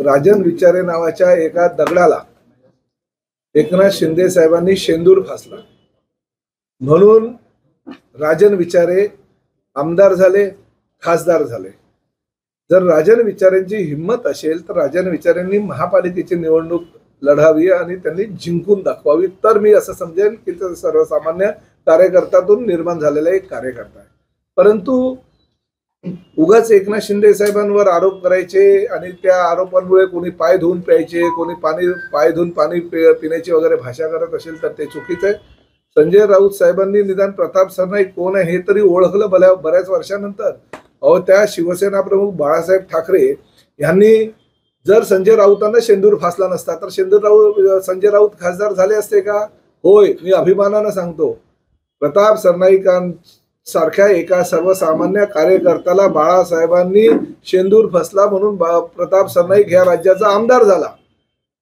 राजन विचारे नावाच्या एका दगडाला एकनाथ शिंदे साहेबांनी शेंदूर फासला म्हणून राजन विचारे आमदार झाले, खासदार झाले। जर राजन विचारेंची हिम्मत असेल तर राजन विचारेंनी महापालिकेची निवडणूक लढावी आणि त्यांनी जिंकून दाखवावी, तर मी असं समजेल की ते सर्वसामान्य कार्यकर्त्यातून निर्माण झालेला एक कार्यकर्ता आहे। परंतु उगाच एकनाथ शिंदे साहेबांवर आरोप करायचे आणि त्या आरोपांमुळे कोणी पाय धुवून प्यायचे, कोणी पाय धुवून पाणी पिण्याची वगैरे भाषा करत असेल तर ते चुकीचं आहे। संजय राऊत साहेबांनी निदान प्रताप सरनाईक कोण आहे हे तरी ओळखलं बऱ्याच वर्षानंतर। अहो, त्या शिवसेना प्रमुख बाळासाहेब ठाकरे यांनी जर संजय राऊतांना शेंदूर फासला नसता तर संजय राऊत खासदार झाले असते का? होय, मी अभिमानानं सांगतो। प्रताप सरनाईकांसारख्या एका सर्वसामान्य कार्यकर्त्याला बाळासाहेबांनी शेंदूर फसला म्हणून प्रताप सरनाईक या राज्याचा आमदार झाला।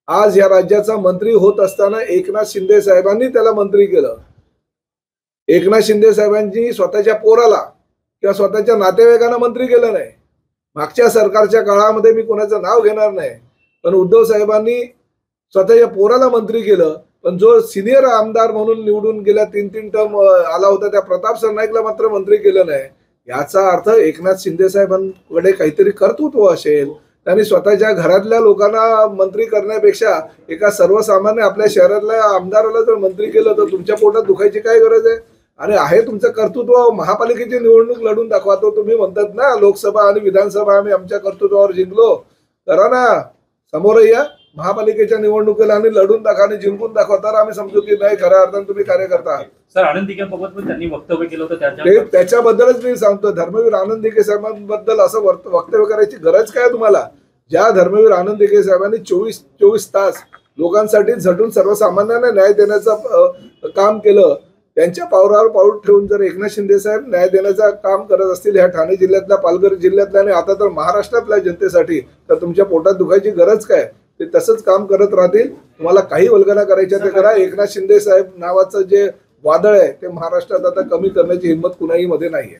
आज या राज्याचा मंत्री होत असताना एकनाथ शिंदे साहेबांनी त्याला मंत्री केलं। एकनाथ शिंदे साहेबांनी स्वतःच्या पोराला किंवा स्वतःच्या नातेवाईकांना मंत्री केलं नाही। मागच्या सरकारच्या काळामध्ये मी कोणाचं नाव घेणार नाही, पण उद्धव साहेबांनी स्वतःच्या पोराला मंत्री केलं, पण जो सिनियर आमदार म्हणून निवडून गेल्या 3 टर्म आला होता त्या प्रताप सरनाईकला मात्र मंत्री केलं नाही। याचा अर्थ एकनाथ शिंदे साहेबांकडे काहीतरी कर्तृत्व असेल। त्यांनी स्वतःच्या घरातल्या लोकांना मंत्री करण्यापेक्षा एका सर्वसामान्य आपल्या शहरातल्या आमदाराला जर मंत्री केलं तर तुमच्या पोटात दुखायची काय गरज आहे? आणि आहे तुमचं कर्तृत्व, महापालिकेची निवडणूक लढून दाखवा। तो तुम्ही म्हणतात ना लोकसभा आणि विधानसभा आम्ही आमच्या कर्तृत्वावर जिंकलो, करा ना, समोर या महापालिकेच्या निवडणुकीला आणि लढून दाखवा आणि जिंकून दाखवा, तर आम्ही समजू की नाही खऱ्या अर्थाने तुम्ही कार्यकर्ता आहात। सर, आनंद दिघेबाबत पण त्यांनी वक्तव्य केलं होतं, त्याच्याबद्दलच मी सांगतो। धर्मवीर आनंद दिघे साहेबांबद्दल असं वक्तव्य करायची गरज काय तुम्हाला? ज्या धर्मवीर आनंद दिघे साहेबांनी 24 तास लोकांसाठी झटून सर्वसामान्यांना न्याय देण्याचं काम केलं, त्यांच्या पावलावर पाऊल ठेवून जर एकनाथ शिंदे साहेब न्याय देण्याचं काम करत असतील ह्या ठाणे जिल्ह्यातल्या, पालघर जिल्ह्यातल्या आणि आता तर महाराष्ट्रातल्या जनतेसाठी, तर तुमच्या पोटात दुखायची गरज काय? ते तसंच काम करत राहतील। तुम्हाला काही वल्गना करायच्या ते करा। एकनाथ शिंदे साहेब नावाचं जे वादळ आहे ते महाराष्ट्रात आता कमी करण्याची हिंमत कुणाही मध्ये नाहीये।